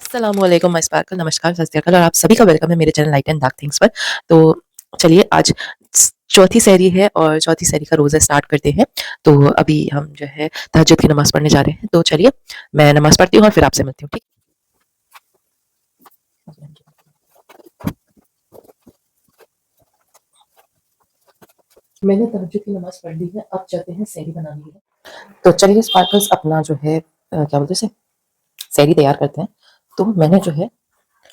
अस्सलामुअलैकुम my sparkle, नमस्कार, सत श्री अकाल और आप सभी का वेलकम है मेरे channel light and dark things पर। तो चलिए आज चौथी सहरी है और चौथी सहरी का रोज़ा स्टार्ट करते हैं। तो अभी हम जो है तहज्जुद की नमाज़ पढ़ने जा रहे हैं। तो चलिए मैं नमाज़ पढ़ती हूँ और फिर आपसे मिलती हूँ, ठीक? मैंने तहज्जुद की नमाज़ पढ़ ली है, अब चलते हैं सहरी बनाने के। तो चलिए स्पार्कल्स अपना जो है क्या बोलते हैं सहरी तैयार करते हैं। तो मैंने जो है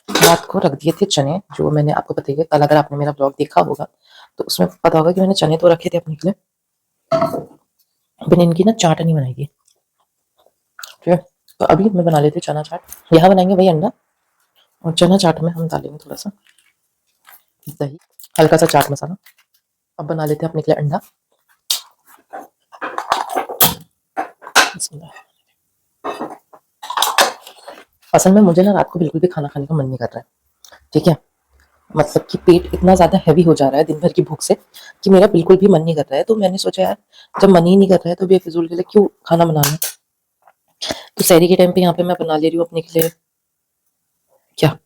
रात को रख दिए थे चने, जो मैंने आपको बताइए कल अगर आपने मेरा ब्लॉग देखा होगा तो उसमें पता होगा कि मैंने चने तो रखे थे अपने लिए। मैंने इनकी ना चाटनी बनाई थी, ठीक है। तो अभी मैं बना लेती हूँ चना चाट। यहाँ बनाएंगे वही अंडा, और चना चाट में हम डालेंगे थोड़ा सा दही, हल्का सा चाट मसाला। अब बना लेते हैं अपने के लिए अंडा। असल में मुझे ना रात को बिल्कुल भी खाना खाने का मन नहीं कर रहा है, ठीक है। मतलब कि पेट इतना ज़्यादा हैवी हो जा रहा है दिन भर की भूख से कि मेरा बिल्कुल भी मन नहीं कर रहा है। तो मैंने सोचा यार जब मन ही नहीं कर रहा है तो बेफिजूल के लिए क्यों खाना बनाना। तो सहरी के टाइम पे यहाँ पे मैं बना ले रही हूँ अपने के लिए क्या,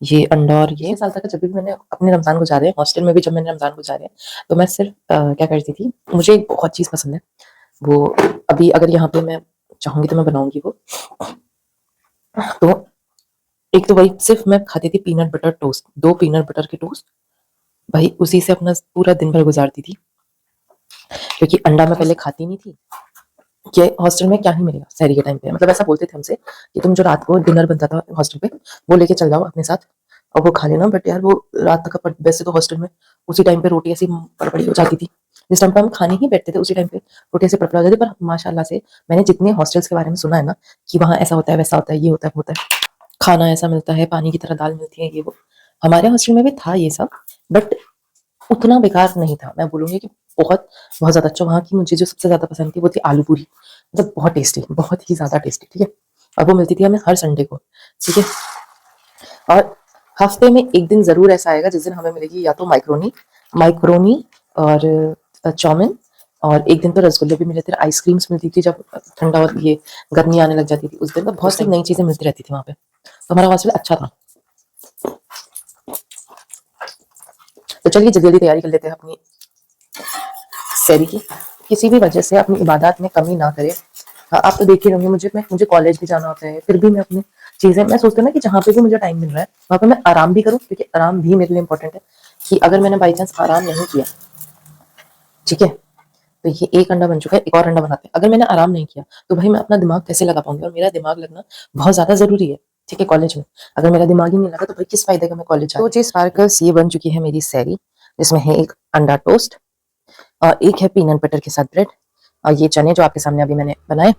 ये अंडा। और ये साल तक जब भी मैंने अपने रमजान गुजारे हॉस्टल में भी, जब मैंने रमजान गुजारे तो मैं सिर्फ क्या करती थी, मुझे एक बहुत चीज़ पसंद है वो, अभी अगर यहाँ पे मैं चाहूंगी तो मैं बनाऊंगी वो। तो एक तो वही सिर्फ मैं खाती थी peanut butter toast, 2 peanut butter के टोस्ट, भाई उसी से अपना पूरा दिन भर गुजारती थी। क्योंकि अंडा मैं पहले खाती नहीं थी कि हॉस्टल में क्या ही मिलेगा सहरी के टाइम पे। मतलब ऐसा बोलते थे हमसे कि तुम जो रात को डिनर बनता था हॉस्टल पे वो लेके चल जाओ अपने साथ और वो खा लेना। बट यार वो रात तक का वैसे तो हॉस्टल में उसी टाइम पे रोटी ऐसी पड़पड़ी हो जाती थी, जिस टाइम पे हम खाने ही बैठते थे उसी टाइम पे रोटी ऐसे पड़पड़ा हो जाती। पर माशाल्लाह से मैंने जितने हॉस्टल्स के बारे में सुना है ना कि वहाँ ऐसा होता है वैसा होता है, ये होता है वो होता है, खाना ऐसा मिलता है, पानी की तरह दाल मिलती है, ये वो। हमारे हॉस्टल में भी था ये सब, बट उतना बेकार नहीं था। मैं बोलूँगी कि बहुत बहुत ज़्यादा अच्छा। वहाँ की मुझे जो सबसे ज़्यादा पसंद थी वो थी आलू पूरी, मतलब बहुत टेस्टी, बहुत ही ज़्यादा टेस्टी, ठीक है। और वो मिलती थी हमें हर संडे को, ठीक है। और हफ्ते में एक दिन ज़रूर ऐसा आएगा जिस दिन हमें मिलेगी या तो माइक्रोनी माइक्रोनी और चाउमीन, और एक दिन तो रसगुल्ले भी मिले थे, आइसक्रीम्स मिलती थी जब ठंडा और ये गर्मी आने लग जाती थी उस दिन। तो बहुत सी नई चीज़ें मिलती रहती थी वहाँ पे, तो हमारा हॉस्टल अच्छा था। तो चलिए जल्दी जल्दी तैयारी कर लेते हैं अपनी सहरी की। किसी भी वजह से अपनी इबादत में कमी ना करें। हाँ, आप तो देख ही होंगे, मुझे कॉलेज भी जाना होता है, फिर भी मैं अपनी चीज़ें मैं सोचती हूँ ना कि जहाँ पे भी मुझे टाइम मिल रहा है वहाँ पे मैं आराम भी करूँ, क्योंकि आराम भी मेरे लिए इंपॉर्टेंट है। कि अगर मैंने बाई चांस आराम नहीं किया, ठीक है, तो ये एक अंडा बन चुका है, एक और अंडा बनाते हैं। अगर मैंने आराम नहीं किया तो भाई मैं अपना दिमाग कैसे लगा पाऊंगी, और मेरा दिमाग लगना बहुत ज्यादा जरूरी है, ठीक है, कॉलेज में। अगर मेरा दिमाग ही नहीं लगा तो भाई किस फायदे का मैं कॉलेज जा। तो जी स्पार्कल्स, ये बन चुकी है मेरी सैरी, जिसमें है एक अंडा टोस्ट और एक है पीनट बटर के साथ ब्रेड, और ये चने जो आपके सामने अभी मैंने बनाए,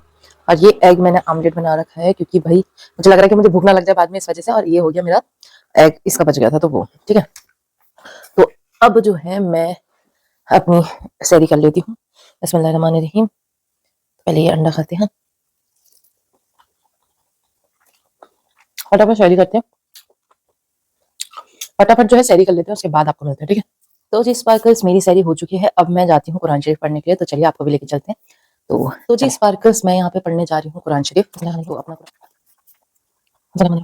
और ये एग मैंने ऑमलेट बना रखा है क्योंकि भाई मुझे लग रहा है कि मुझे भूख ना लग जाए बाद में इस वजह से। और ये हो गया मेरा एग, इसका बच गया था तो वो, ठीक है। तो अब जो है मैं अपनी सैरी कर लेती हूँ। बिस्मिल्लाहिर्रहमानिर्रहीम। पहले ये अंडा खाते हैं, फटाफट सैरी करते हैं, फटाफट जो है सैरी कर लेते हैं, उसके बाद आपको मिलते हैं, ठीक है। तो जी स्पार्कल्स, मेरी सैरी हो चुकी है, अब मैं जाती हूँ कुरान शरीफ पढ़ने के लिए। तो चलिए आपको भी लेके चलते हैं। तो जी स्पार्कल्स, मैं यहाँ पे पढ़ने जा रही हूँ कुरान शरीफ। तो अपना मैंने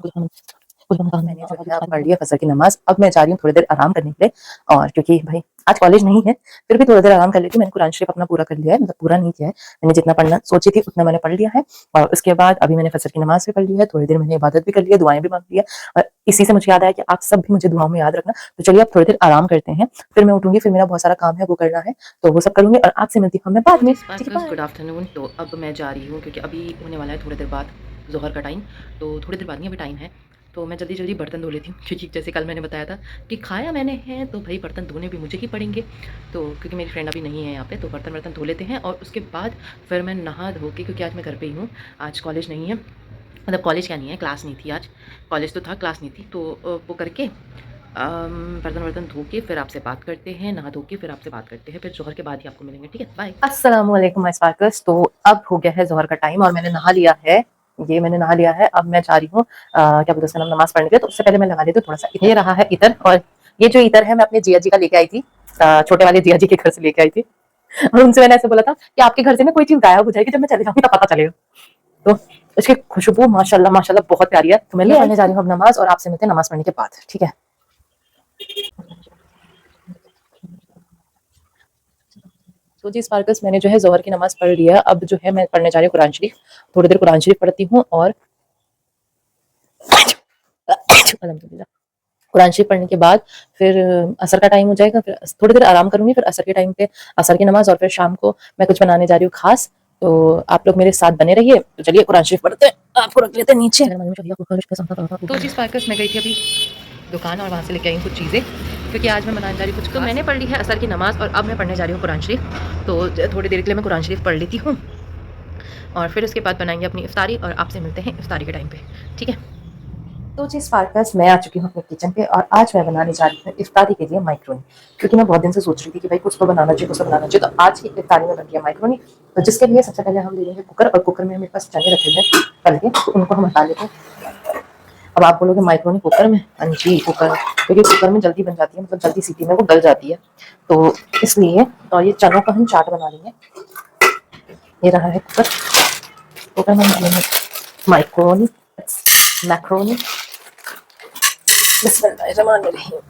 जो है पढ़ लिया फजर की नमाज। अब मैं जा रही हूँ थोड़ी देर आराम करने के लिए, और क्योंकि भाई आज कॉलेज नहीं है फिर भी थोड़ी देर आराम कर लेती हूँ। मैंने कुरान शरीफ अपना पूरा कर लिया है, मतलब पूरा नहीं किया है, मैंने जितना पढ़ना सोची थी उतना मैंने पढ़ लिया है। और उसके बाद अभी मैंने फजर की नमाज भी पढ़ ली है, थोड़ी देर मैंने इबादत भी कर लिया, दुआएं भी मांग लिया। और इसी से मुझे याद आया कि आप सब भी मुझे दुआओं में याद रखना। तो चलिए अब थोड़ी देर आराम करते हैं, फिर मैं उठूंगी, फिर मेरा बहुत सारा काम है वो करना है, तो वो सब करूंगी और आपसे मिलती हूँ मैं बाद में। Good afternoon. तो अब मैं जा रही हूँ क्योंकि अभी होने वाला है थोड़ी देर बाद जोहर का टाइम, तो थोड़ी देर बाद नहीं अभी टाइम है। तो मैं जल्दी जल्दी बर्तन धो लेती हूँ, क्योंकि जैसे कल मैंने बताया था कि खाया मैंने है तो भाई बर्तन धोने भी मुझे ही पड़ेंगे। तो क्योंकि मेरी फ्रेंड अभी नहीं है यहाँ पे, तो बर्तन धो लेते हैं और उसके बाद फिर मैं नहा धो के, क्योंकि आज मैं घर पे ही हूँ, आज कॉलेज नहीं है, मतलब कॉलेज क्या नहीं है, क्लास नहीं थी आज, कॉलेज तो था क्लास नहीं थी। तो वो करके बर्तन वर्तन धो के फिर आपसे बात करते हैं, नहा धो के फिर आपसे बात करते हैं, फिर जोहर के बाद ही आपको मिलेंगे, ठीक है, बाय। अस्सलाम वालेकुम माय स्पार्कर्स। तो अब हो गया है जोहर का टाइम और मैंने नहा लिया है, ये मैंने नहा लिया है। अब मैं जा रही हूँ क्या बोलते हैं नमाज पढ़ने के लिए। तो उससे पहले मैं लगा लेती हूँ थोड़ा सा, ये रहा है इतर, और ये जो इतर है मैं अपने जिया जी का लेके आई थी, छोटे वाले जिया जी के घर से लेके आई थी। और उनसे मैंने ऐसे बोला था कि आपके घर से ना कोई चीज गायब हो जाएगी, जब मैं चले जाऊंगी तब पता चलेगा। तो इसकी खुशबू माशाल्लाह माशाल्लाह बहुत प्यारी है। तो मैं ले आने जा रही हूँ अब नमाज, और आपसे मिलते हैं नमाज पढ़ने के बाद, ठीक है। तो जी स्पार्कल्स, मैंने जो है ज़ोहर की नमाज़ पढ़ लिया। अब जो है मैं पढ़ने जा रही हूँ कुरान शरीफ। थोड़ी देर कुरान शरीफ पढ़ती हूँ और अल्हम्दुलिल्लाह, कुरान शरीफ पढ़ने के बाद फिर असर का टाइम हो जाएगा, फिर थोड़ी देर आराम करूँगी, फिर असर के टाइम पे असर की नमाज़, और फिर शाम को मैं कुछ बनाने जा रही हूँ ख़ास। तो आप लोग मेरे साथ बने रहिए। तो चलिए कुरान शरीफ पढ़ते हैं, आपको रख लेते हैं नीचे। तो जी स्पार्कल्स, मैं गई थी अभी दुकान और वहाँ से लेके आई हूँ कुछ चीज़ें, क्योंकि आज मैं बनाने जा रही हूँ कुछ। तो मैंने पढ़ ली है असर की नमाज़ और अब मैं पढ़ने जा रही हूँ कुरान शरीफ। तो थोड़ी देर के लिए मैं कुरान शरीफ पढ़ लेती हूँ और फिर उसके बाद बनाएंगे अपनी इफ्तारी, और आपसे मिलते हैं इफ्तारी के टाइम पे, ठीक है। तो जी स्पार्कल्स, मैं आ चुकी हूँ अपने किचन पे, और आज मैं बनाने जा रही हूँ इफ्तारी के लिए माइक्रोनी, क्योंकि मैं बहुत दिन से सोच रही थी कि भाई कुछ तो बनाना चाहिए, कुछ तो बनाना चाहिए। तो आज की इफ्तारी में बन गया माइक्रोनी। तो जिसके लिए सबसे पहले हम ले लेंगे कुकर, और कुकर में मेरे पास चने रखे हैं तल के, तो उनको हम हटा लेते हैं। अब आप बोलोगे माइक्रोनी कुकर में? हाँ जी, कुकर, क्योंकि कुकर में जल्दी बन जाती है, मतलब जल्दी सीटी में वो गल जाती है, तो इसलिए। और ये चनों का हम चाट बना लेंगे। ये रहा है कुकर, कुकर में हम लेंगे माइक्रोनी, मैक्रोनी। बिस्मिल्लाहिर्रहमानिर्रहीम।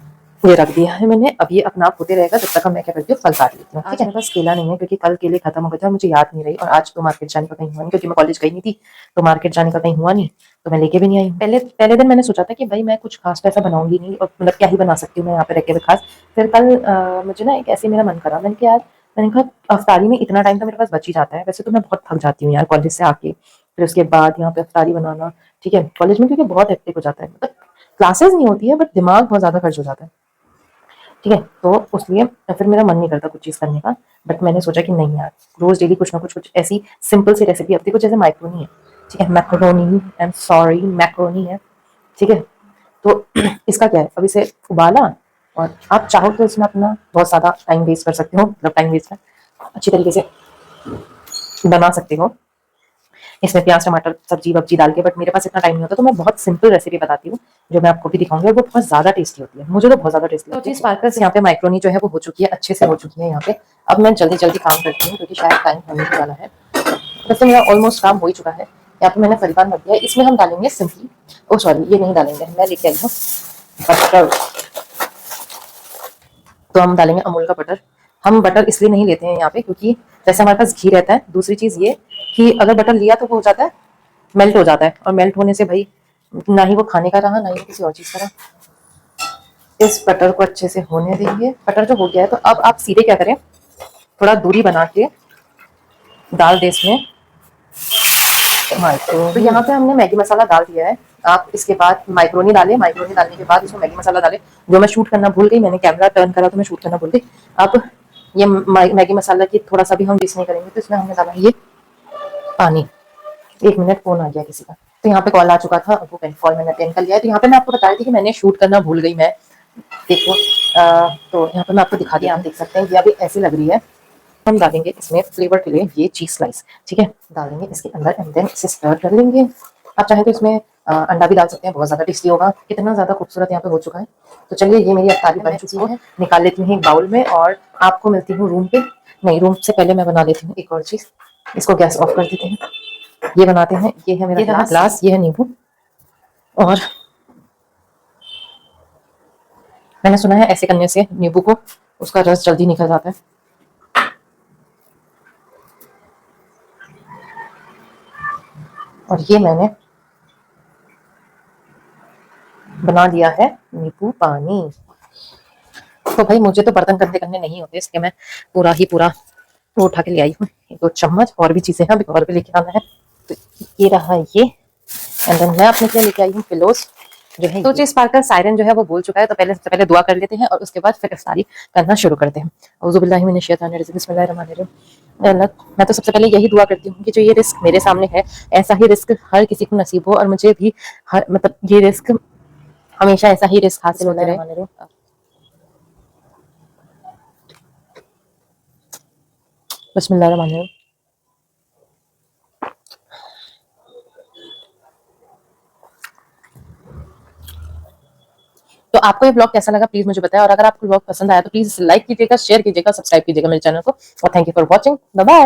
ये रख दिया है मैंने। अब ये अपना आप होते रहेगा जब तक मैं क्या करती हूँ, फल काट लेती हूँ। आज मेरे पास केला नहीं है, क्योंकि कल केले खत्म हो गए थे और मुझे याद नहीं रही, और आज तो मार्केट जाने का कहीं हुआ नहीं, क्योंकि मैं कॉलेज गई नहीं थी, तो मार्केट जाने का कहीं हुआ नहीं, तो मैं लेके भी नहीं आई। पहले पहले दिन मैंने सोचा था कि भाई मैं कुछ खास तो ऐसा बनाऊंगी नहीं, और मतलब क्या ही बना सकती हूँ मैं यहाँ पे रह के भी खास। फिर कल मुझे ना एक ऐसे मेरा मन करा, मैंने कहा यार, मैंने कहा अफ्तारी में इतना टाइम तो मेरे पास बच ही जाता है। वैसे तो मैं बहुत थक जाती हूँ यार कॉलेज से आके, फिर उसके बाद यहाँ पे अफ्तारी बनाना, ठीक है, कॉलेज में क्योंकि बहुत हेक्टिक हो जाता है, मतलब क्लासेस नहीं होती है बट दिमाग बहुत ज्यादा खर्च हो जाता है, ठीक है। तो इसलिए फिर मेरा मन नहीं करता कुछ चीज़ करने का। बट मैंने सोचा कि नहीं यार, रोज डेली कुछ ना कुछ कुछ ऐसी सिंपल सी रेसिपी, अब देखो जैसे माइक्रोनी है, ठीक है, macaroni, I am sorry, macaroni है, ठीक है। तो इसका क्या है, अब इसे उबाला, और आप चाहो तो इसमें अपना बहुत ज़्यादा टाइम वेस्ट कर सकते हो, मतलब टाइम वेस्ट है, अच्छी तरीके से बना सकते हो इसमें प्याज टमाटर सब्जी वब्जी डाल के। बट मेरे पास इतना टाइम नहीं होता, तो मैं बहुत सिंपल रेसिपी बताती हूँ जो मैं आपको भी दिखाऊंगी, और वो बहुत ज्यादा टेस्टी होती है, मुझे तो बहुत ज्यादा टेस्टी लगती है। स्पार्कल्स, यहाँ पे माइक्रोनी जो है वो हो चुकी है, अच्छे से हो चुकी है यहाँ पे। अब मैं जल्दी जल्दी काम करती हूँ, क्योंकि शायद टाइम होने ही वाला है। वैसे मेरा ऑलमोस्ट काम हो ही चुका है। यहाँ पे मैंने फरीदान रख दिया, इसमें हम डालेंगे सिंपली, ओ सॉरी ये नहीं डालेंगे, मैं लेके आई हूँ बटर। तो हम डालेंगे अमूल का बटर। हम बटर इसलिए नहीं लेते हैं यहाँ पे, क्योंकि जैसे हमारे पास घी रहता है, दूसरी चीज ये कि अगर बटर लिया तो वो हो जाता है, मेल्ट हो जाता है, और मेल्ट होने से भाई ना ही वो खाने का रहा, ना ही किसी और चीज का रहा। इस बटर को अच्छे से होने देंगे। बटर जो हो गया है, तो अब आप सीधे क्या करें, थोड़ा दूरी बना के डाल दे इसमें माइक्रोनी। तो यहाँ पे हमने मैगी मसाला डाल दिया है। आप इसके बाद माइक्रोनी डालें, माइक्रोनी डालने के बाद इसमें मैगी मसाला डालें, जो मैं शूट करना भूल गई, मैंने कैमरा टर्न करा तो मैं शूट करना भूल गई। अब ये मैगी मसाला की थोड़ा सा भी हम वेस्ट नहीं करेंगे, तो इसमें हमने डाला ये पानी। 1 मिनट, फोन आ गया किसी का, तो यहाँ पे कॉल आ चुका था, अब वो कॉल मैंने अटेंड कर लिया है। तो यहाँ पे मैं आपको बता रही थी कि मैंने शूट करना भूल गई मैं, देखो तो यहाँ पे मैं आपको दिखा दिया, आप देख सकते हैं ये अभी ऐसी लग रही है। हम डालेंगे इसमें फ्लेवर के लिए ये चीज स्लाइस, ठीक है, डाल देंगे इसके अंदर, एंड देन इसे स्टर कर लेंगे। आप चाहे तो इसमें अंडा भी डाल सकते हैं, बहुत ज्यादा टेस्टी होगा। कितना ज्यादा खूबसूरत यहाँ पे हो चुका है। तो चलिए, ये मेरी अफ्तारी बन चुकी है, निकाल लेती हूँ एक बाउल में, और आपको मिलती हूँ रूम पे। नहीं, रूम से पहले मैं बना लेती हूँ एक और चीज। इसको गैस ऑफ कर देते हैं, ये बनाते हैं। ये है मेरा ग्लास, ये है नींबू, और मैंने सुना है ऐसे करने से नींबू को उसका रस जल्दी निकल जाता है। और ये मैंने बना लिया है नींबू पानी। तो भाई मुझे तो बर्तन गंदे करने नहीं होते, इसलिए मैं पूरा ही पूरा वो उठा के ले आई हूँ। 2 चम्मच और भी चीजें हैं, अभी और भी लेके आना है। तो ये रहा ये, एंड देन मैं अपने लिए लेके आई हूँ पिलोस जो है। तो जी स्पार्कल, सायरन जो है वो बोल चुका है, तो पहले सबसे पहले दुआ कर लेते हैं, और उसके बाद फिर इफ्तारी करना शुरू करते हैं। औज़ुबिल्लाहि मिनश शैतानिर रजीम, बिस्मिल्लाहिर्रहमानिर्रहीम। अल्लाह, मैं तो सबसे पहले यही दुआ करती हूँ कि जो ये रिस्क मेरे सामने है, ऐसा ही रिस्क हर किसी को नसीब हो, और मुझे भी हर मतलब ये रिस्क हमेशा ऐसा ही रिस्क हासिल होता रहे। बिस्मिल्लाहिर्रहमानिर्रहीम। तो आपको ये ब्लॉग कैसा लगा प्लीज मुझे बताएं, और अगर आपको ब्लॉग पसंद आया तो प्लीज लाइक कीजिएगा, शेयर कीजिएगा, सब्सक्राइब कीजिएगा मेरे चैनल को। और thank you for watching, bye bye.